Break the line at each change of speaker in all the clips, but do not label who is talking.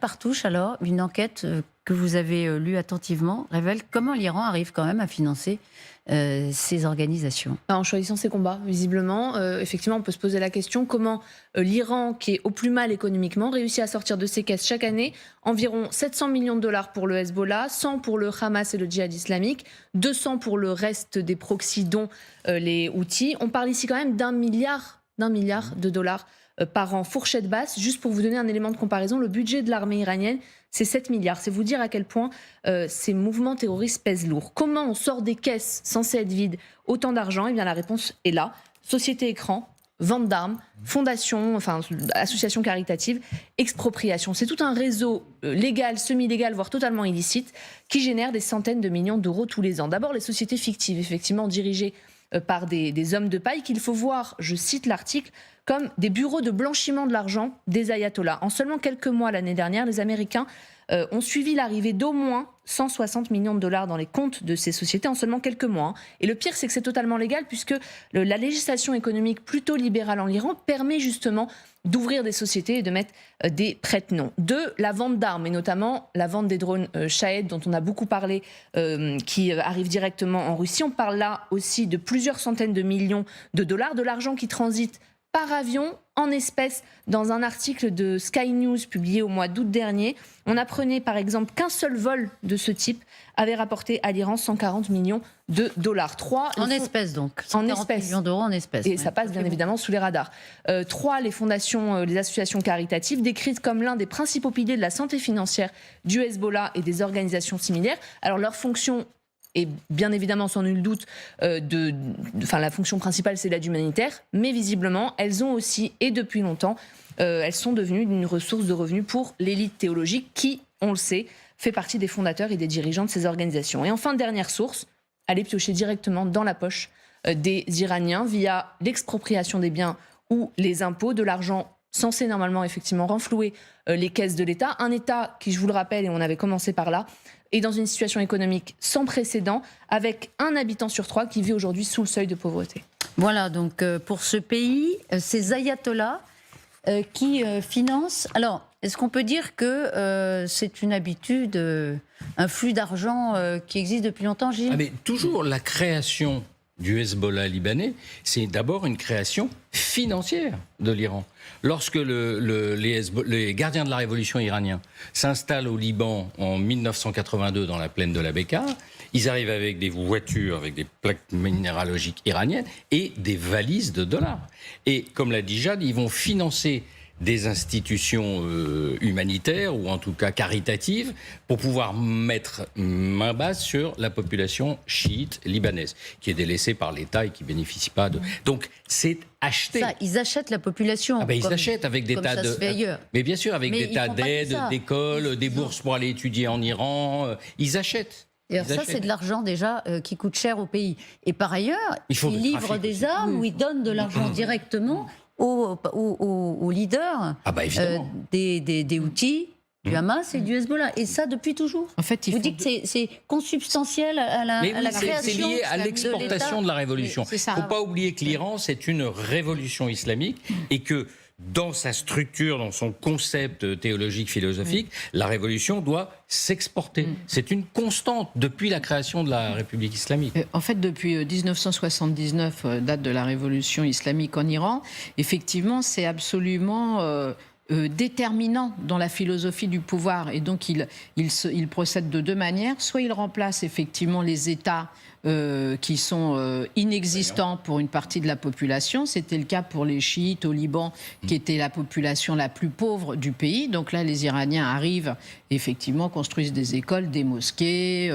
Partouche, alors, une enquête que vous avez lue attentivement révèle comment l'Iran arrive quand même à financer ces organisations.
En choisissant ses combats, visiblement. Effectivement, on peut se poser la question comment l'Iran, qui est au plus mal économiquement, réussit à sortir de ses caisses chaque année environ 700 millions de dollars pour le Hezbollah, 100 pour le Hamas et le djihad islamique, 200 pour le reste des proxys, dont les Houthis. On parle ici quand même d'un milliard de dollars par an, fourchette basse. Juste pour vous donner un élément de comparaison, le budget de l'armée iranienne, c'est 7 milliards. C'est vous dire à quel point ces mouvements terroristes pèsent lourd. Comment on sort des caisses censées être vides autant d'argent? Eh bien, la réponse est là. Société écran, vente d'armes, fondation, enfin association caritative, expropriation. C'est tout un réseau légal, semi-légal, voire totalement illicite, qui génère des centaines de millions d'euros tous les ans. D'abord, les sociétés fictives, effectivement dirigées par des hommes de paille qu'il faut voir, je cite l'article, comme des bureaux de blanchiment de l'argent des ayatollahs. En seulement quelques mois l'année dernière, les Américains ont suivi l'arrivée d'au moins 160 millions de dollars dans les comptes de ces sociétés en seulement quelques mois. Et le pire, c'est que c'est totalement légal puisque la législation économique plutôt libérale en Iran permet justement d'ouvrir des sociétés et de mettre des prête-noms. La vente d'armes, et notamment la vente des drones Shahed dont on a beaucoup parlé, qui arrivent directement en Russie. On parle là aussi de plusieurs centaines de millions de dollars, de l'argent qui transite par avion, en espèces. Dans un article de Sky News publié au mois d'août dernier, on apprenait par exemple qu'un seul vol de ce type avait rapporté à l'Iran 140 millions de dollars.
Espèces donc.
En
140
espèces.
millions d'euros en espèces.
Et ça passe bien évidemment sous les radars. Les fondations, les associations caritatives, décrites comme l'un des principaux piliers de la santé financière du Hezbollah et des organisations similaires. Alors leur fonction, et bien évidemment, sans nul doute, la fonction principale, c'est l'aide humanitaire. Mais visiblement, elles ont aussi, et depuis longtemps, elles sont devenues une ressource de revenus pour l'élite théologique qui, on le sait, fait partie des fondateurs et des dirigeants de ces organisations. Et enfin, dernière source, aller piocher directement dans la poche des Iraniens via l'expropriation des biens ou les impôts, de l'argent censé normalement effectivement renflouer les caisses de l'État. Un État qui, je vous le rappelle, et on avait commencé par là, est dans une situation économique sans précédent, avec un habitant sur 3 qui vit aujourd'hui sous le seuil de pauvreté.
Voilà, donc pour ce pays, ces ayatollahs qui financent... Alors, est-ce qu'on peut dire que c'est une habitude, un flux d'argent qui existe depuis longtemps, Gilles?
Mais toujours la création du Hezbollah libanais, c'est d'abord une création financière de l'Iran. Lorsque les gardiens de la révolution iraniens s'installent au Liban en 1982 dans la plaine de la Bekaa, ils arrivent avec des voitures, avec des plaques minéralogiques iraniennes et des valises de dollars. Et comme l'a dit Jade, ils vont financer des institutions humanitaires ou en tout cas caritatives pour pouvoir mettre main basse sur la population chiite libanaise qui est délaissée par l'État et qui bénéficie pas de... Donc c'est acheté.
Ça, ils achètent la population.
Ils achètent avec des tas de... Mais bien sûr, avec des tas d'aides, d'écoles, des bourses pour aller étudier en Iran, ils achètent.
Et ça, c'est de l'argent déjà qui coûte cher au pays. Et par ailleurs, ils livrent des armes ou ils donnent de l'argent directement aux leaders des Houthis, du Hamas et du Hezbollah. Et ça, depuis toujours.
En fait,
vous dites que c'est consubstantiel à la création.
C'est lié à l'exportation de la révolution. Il ne faut pas oublier que l'Iran, c'est une révolution islamique et que dans sa structure, dans son concept théologique, philosophique, la révolution doit s'exporter. C'est une constante depuis la création de la République islamique.
En fait, depuis 1979, date de la révolution islamique en Iran, effectivement, c'est absolument... déterminant dans la philosophie du pouvoir. Et donc, il procède de deux manières. Soit il remplace effectivement les États qui sont inexistants pour une partie de la population. C'était le cas pour les chiites au Liban, qui était la population la plus pauvre du pays. Donc là, les Iraniens arrivent, effectivement, construisent des écoles, des mosquées,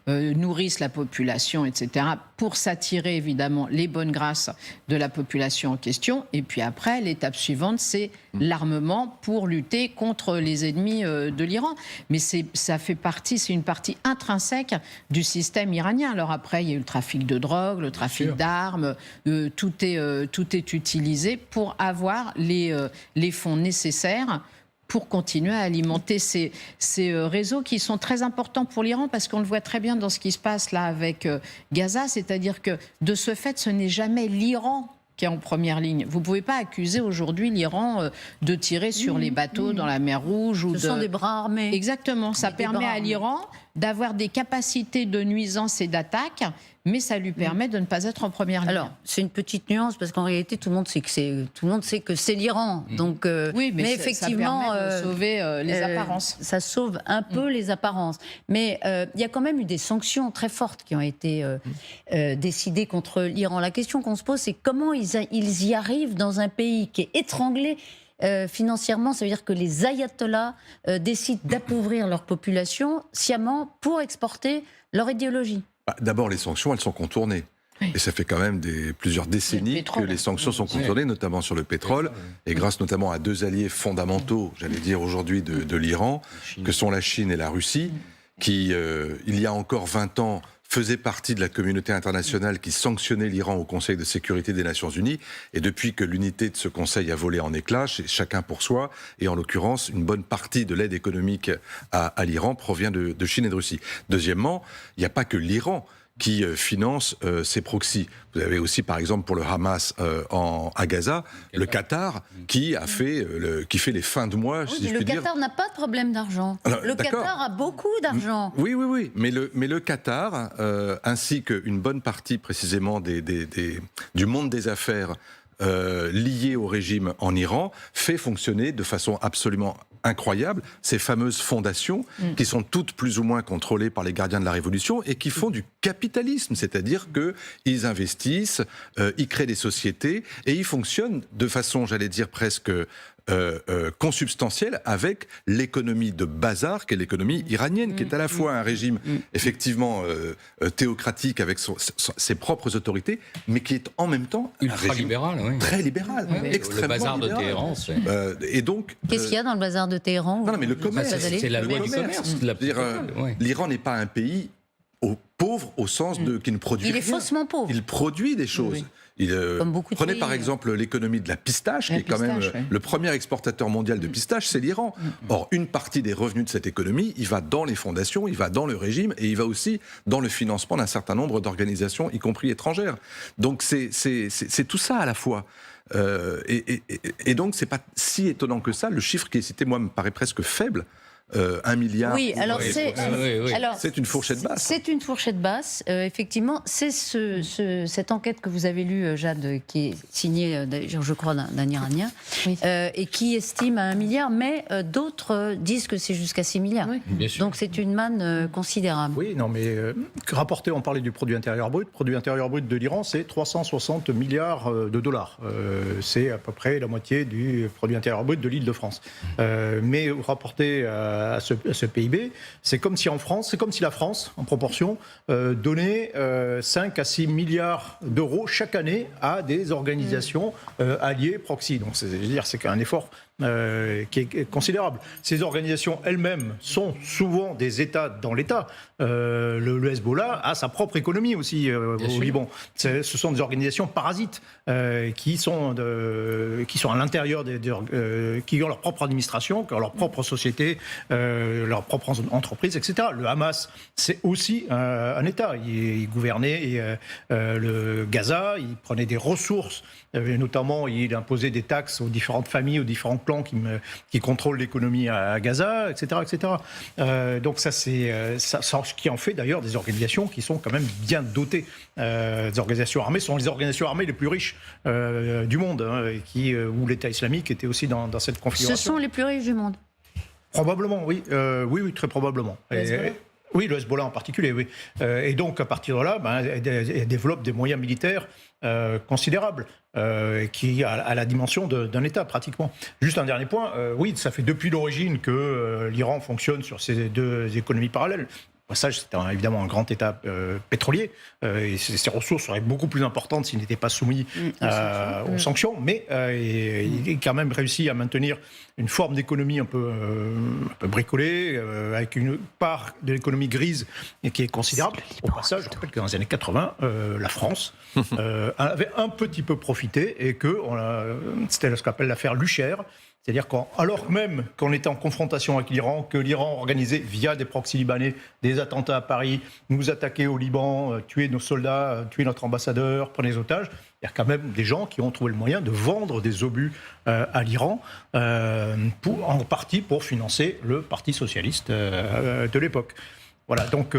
nourrissent la population, etc., pour s'attirer, évidemment, les bonnes grâces de la population en question. Et puis après, l'étape suivante, c'est l'armement pour lutter contre les ennemis de l'Iran. Mais ça fait partie, c'est une partie intrinsèque du système iranien. Alors après, il y a eu le trafic de drogue, le trafic d'armes, tout est utilisé pour avoir les fonds nécessaires pour continuer à alimenter ces réseaux qui sont très importants pour l'Iran, parce qu'on le voit très bien dans ce qui se passe là avec Gaza, c'est-à-dire que de ce fait, ce n'est jamais l'Iran qui est en première ligne. Vous ne pouvez pas accuser aujourd'hui l'Iran de tirer sur les bateaux dans la mer Rouge.
Ce sont des bras armés.
Exactement. Ça permet à l'Iran d'avoir des capacités de nuisance et d'attaque, mais ça lui permet de ne pas être en première ligne.
Alors, c'est une petite nuance, parce qu'en réalité, tout le monde sait que c'est l'Iran. Donc,
oui, mais
effectivement,
ça permet de sauver les apparences.
Ça sauve un peu les apparences. Mais il y a quand même eu des sanctions très fortes qui ont été décidées contre l'Iran. La question qu'on se pose, c'est comment ils y arrivent dans un pays qui est étranglé financièrement. Ça veut dire que les ayatollahs décident d'appauvrir leur population sciemment pour exporter leur idéologie.
D'abord, les sanctions, elles sont contournées. Oui. Et ça fait quand même plusieurs décennies que les sanctions sont contournées, notamment sur le pétrole, et grâce notamment à deux alliés fondamentaux, j'allais dire aujourd'hui, de l'Iran, que sont la Chine et la Russie, qui, il y a encore 20 ans, faisaient partie de la communauté internationale qui sanctionnait l'Iran au Conseil de sécurité des Nations Unies. Et depuis que l'unité de ce Conseil a volé en éclats, chacun pour soi, et en l'occurrence, une bonne partie de l'aide économique à l'Iran provient de Chine et de Russie. Deuxièmement, il n'y a pas que l'Iran qui finance ces proxys. Vous avez aussi, par exemple, pour le Hamas à Gaza, le Qatar qui fait les fins de mois,
oui,
si je puis dire.
Le Qatar n'a pas de problème d'argent. Le Qatar a beaucoup d'argent.
Oui. Mais le Qatar, ainsi qu'une bonne partie précisément du monde des affaires lié au régime en Iran, fait fonctionner de façon absolument incroyable ces fameuses fondations qui sont toutes plus ou moins contrôlées par les gardiens de la Révolution et qui font du capitalisme, c'est-à-dire qu'ils investissent, ils créent des sociétés et ils fonctionnent de façon, j'allais dire, presque consubstantielle avec l'économie de bazar qu'est l'économie iranienne, qui est à la fois un régime effectivement théocratique avec ses propres autorités, mais qui est en même temps
ultra libéral,
très libéral, extrêmement
le bazar
libéral.
De Téhéran.
Et donc,
qu'est-ce qu'il y a dans le bazar de Téhéran?
Non, mais le commerce,
c'est la loi du commerce.
L'Iran n'est pas un pays pauvre au sens qui ne produit rien.
Il est faussement pauvre.
Il produit des choses. Prenez par exemple l'économie de la pistache, qui est quand même le premier exportateur mondial de pistache, c'est l'Iran. Or, une partie des revenus de cette économie, il va dans les fondations, il va dans le régime, et il va aussi dans le financement d'un certain nombre d'organisations, y compris étrangères. Donc c'est tout ça à la fois. Et donc c'est pas si étonnant que ça. Le chiffre qui est cité, moi, me paraît presque faible. 1 milliard.
Oui, alors
c'est une fourchette basse.
C'est une fourchette basse, effectivement. C'est cette enquête que vous avez lue, Jade, qui est signée, je crois, d'un Iranien, et qui estime à 1 milliard, mais d'autres disent que c'est jusqu'à 6 milliards. Oui. Bien sûr. Donc c'est une manne considérable.
Oui, non, mais rapporté, on parlait du produit intérieur brut. Le produit intérieur brut de l'Iran, c'est 360 milliards de dollars. C'est à peu près la moitié du produit intérieur brut de l'Île-de-France. Mais rapporté à ce PIB, c'est comme si la France, en proportion, donnait 5 à 6 milliards d'euros chaque année à des organisations alliées proxy. Donc, c'est un effort qui est considérable. Ces organisations elles-mêmes sont souvent des États dans l'État. Le Hezbollah a sa propre économie aussi au Liban. Ce sont des organisations parasites qui sont à l'intérieur qui ont leur propre administration, qui ont leur propre société, leur propre entreprise, etc. Le Hamas, c'est aussi un État. Il gouvernait le Gaza, il prenait des ressources, notamment il imposait des taxes aux différentes familles, aux différents clans qui contrôlent l'économie à Gaza, etc. Donc ça, c'est ce qui en fait d'ailleurs des organisations qui sont quand même bien dotées. Des organisations armées sont les organisations armées les plus riches du monde, où l'État islamique était aussi dans cette configuration.
Ce sont les plus riches du monde.
Probablement, oui. Oui, très probablement. Oui, le Hezbollah en particulier, oui. Et donc, à partir de là, elle développe des moyens militaires considérables, qui à la dimension d'un État, pratiquement. Juste un dernier point, oui, ça fait depuis l'origine que l'Iran fonctionne sur ces deux économies parallèles. Au passage, c'est évidemment un grand État pétrolier, et ses ressources seraient beaucoup plus importantes s'il n'était pas soumis aux sanctions, mais il a quand même réussi à maintenir une forme d'économie un peu bricolée, avec une part de l'économie grise qui est considérable. Au passage, je rappelle que dans les années 80, la France avait un petit peu profité, et que c'était ce qu'on appelle l'affaire Luchaire. C'est-à-dire qu'alors même qu'on était en confrontation avec l'Iran, que l'Iran organisait via des proxys libanais des attentats à Paris, nous attaquer au Liban, tuer nos soldats, tuer notre ambassadeur, prendre des otages, il y a quand même des gens qui ont trouvé le moyen de vendre des obus à l'Iran, en partie pour financer le Parti socialiste de l'époque. Voilà, donc...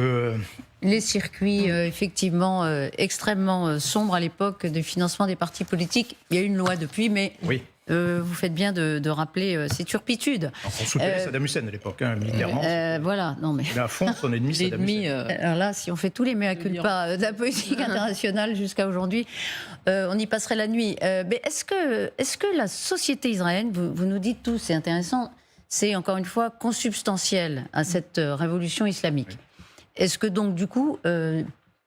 Les circuits, effectivement, extrêmement sombres à l'époque de financement des partis politiques. Il y a eu une loi depuis, mais... Oui. Vous faites bien de rappeler ces turpitudes.
On soutenait Saddam Hussein à l'époque, militairement.
Voilà, non mais...
Il est à fond son ennemi, Saddam Hussein.
Alors là, si on fait tous les mea culpa de la politique internationale jusqu'à aujourd'hui, on y passerait la nuit. Mais est-ce que la société israélienne, vous nous dites tous, c'est intéressant, c'est encore une fois consubstantiel à cette révolution islamique. Oui. Est-ce que donc, du coup,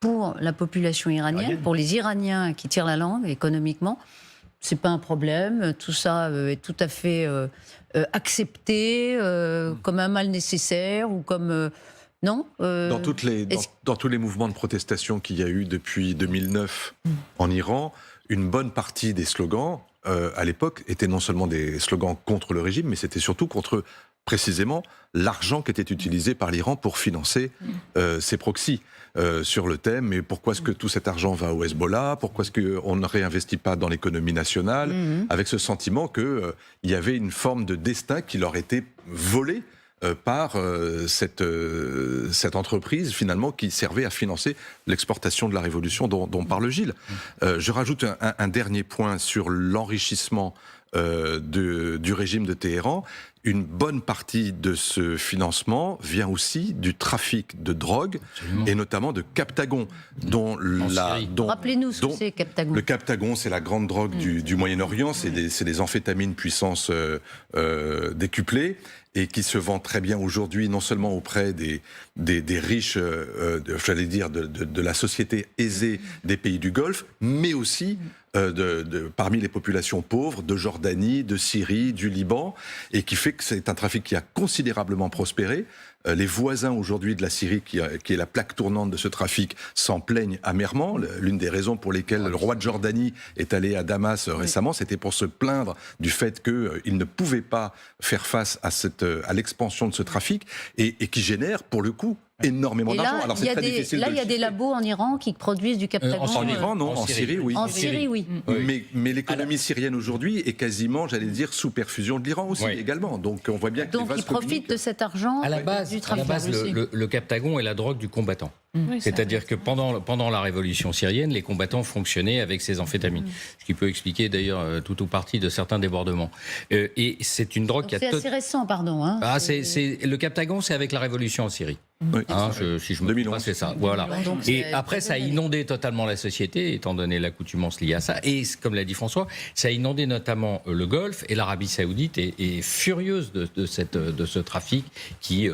pour la population iranienne, pour les Iraniens qui tirent la langue économiquement, c'est pas un problème, tout ça est tout à fait accepté comme un mal nécessaire ou comme... non
dans tous les mouvements de protestation qu'il y a eu depuis 2009 en Iran, une bonne partie des slogans, à l'époque, étaient non seulement des slogans contre le régime, mais c'était surtout contre, précisément, l'argent qui était utilisé par l'Iran pour financer ses proxys. Sur le thème, mais pourquoi est-ce que tout cet argent va au Hezbollah? Pourquoi est-ce qu'on ne réinvestit pas dans l'économie nationale? Avec ce sentiment qu'il y avait une forme de destin qui leur était volé par cette entreprise, finalement, qui servait à financer l'exportation de la révolution dont parle Gilles. Je rajoute un dernier point sur l'enrichissement du régime de Téhéran. Une bonne partie de ce financement vient aussi du trafic de drogue, et notamment de Captagon.
Rappelez-nous ce que c'est, Captagon.
Le Captagon, c'est la grande drogue du Moyen-Orient, c'est des amphétamines puissance décuplée, et qui se vend très bien aujourd'hui, non seulement auprès des riches, j'allais dire, de la société aisée des pays du Golfe, mais aussi parmi les populations pauvres de Jordanie, de Syrie, du Liban, et qui fait que c'est un trafic qui a considérablement prospéré. Les voisins aujourd'hui de la Syrie, qui est la plaque tournante de ce trafic, s'en plaignent amèrement. L'une des raisons pour lesquelles le roi de Jordanie est allé à Damas récemment, c'était pour se plaindre du fait qu'il ne pouvait pas faire face à l'expansion de ce trafic, et qui génère, pour le coup, énormément d'argent. Alors c'est très difficile.
Là, il y a des labos en Iran qui produisent du Captagon.
En Iran, non. En Syrie, oui.
En Syrie, oui.
Mais l'économie syrienne aujourd'hui est quasiment, j'allais dire, sous perfusion de l'Iran aussi, également. Donc on voit bien que
ils profitent de cet argent du trafic.
À la base, le Captagon est la drogue du combattant. C'est-à-dire que pendant la révolution syrienne, les combattants fonctionnaient avec ces amphétamines. Ce qui peut expliquer d'ailleurs tout ou partie de certains débordements. Et c'est une drogue qui a...
C'est assez récent, pardon. Hein,
le Captagon, c'est avec la révolution en Syrie.
Oui.
Si je me trompe pas, c'est ça. Voilà. Et après, ça a inondé totalement la société, étant donné l'accoutumance liée à ça. Et comme l'a dit François, ça a inondé notamment le Golfe, et l'Arabie Saoudite est furieuse de ce trafic qui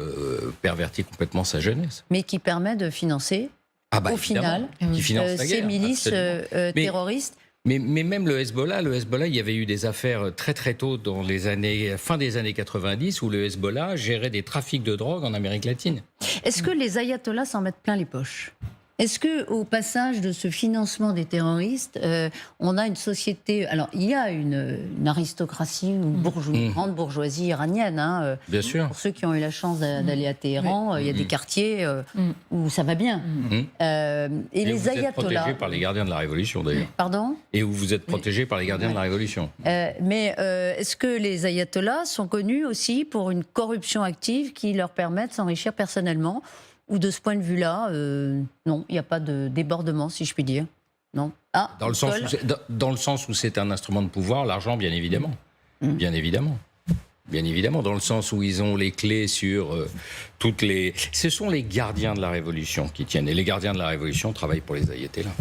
pervertit complètement sa jeunesse.
Mais qui permet de financer, au final, ces milices terroristes.
Mais même le Hezbollah, il y avait eu des affaires très très tôt dans fin des années 90 où le Hezbollah gérait des trafics de drogue en Amérique latine.
Est-ce que les ayatollahs s'en mettent plein les poches ? Est-ce qu'au passage de ce financement des terroristes, on a une société... Alors, il y a une aristocratie, une grande bourgeoisie iranienne. Hein,
bien sûr.
Pour ceux qui ont eu la chance d'aller à Téhéran, il y a des quartiers où ça va bien. Et les ayatollahs...
Vous êtes protégés par les gardiens de la Révolution, d'ailleurs.
Pardon ?
Et où vous êtes protégés par les gardiens de la Révolution.
Mais est-ce que les ayatollahs sont connus aussi pour une corruption active qui leur permet de s'enrichir personnellement ? Ou de ce point de vue-là, non, il n'y a pas de débordement, si je puis dire. Non.
Dans le sens où c'est un instrument de pouvoir, l'argent, bien évidemment. Bien évidemment. Bien évidemment, dans le sens où ils ont les clés sur toutes les... Ce sont les gardiens de la Révolution qui tiennent. Et les gardiens de la Révolution travaillent pour les ayatollahs.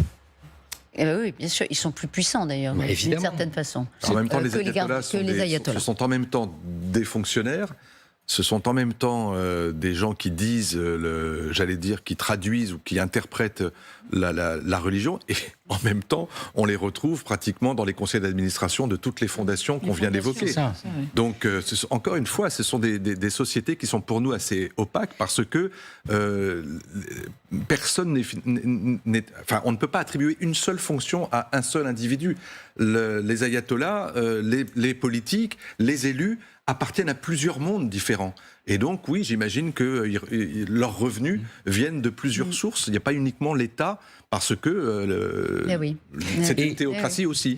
Oui, bien sûr, ils sont plus puissants d'ailleurs, d'une certaine façon.
En même temps, les ayatollahs ce sont en même temps des fonctionnaires. Ce sont en même temps des gens qui disent, j'allais dire, qui traduisent ou qui interprètent la religion, en même temps, on les retrouve pratiquement dans les conseils d'administration de toutes les fondations qu'on vient d'évoquer. Donc, encore une fois, ce sont des sociétés qui sont pour nous assez opaques parce que personne n'est... Enfin, on ne peut pas attribuer une seule fonction à un seul individu. Les ayatollahs, les politiques, les élus appartiennent à plusieurs mondes différents. Et donc, oui, j'imagine que leurs revenus viennent de plusieurs sources. Il n'y a pas uniquement l'État, parce que c'est une théocratie aussi.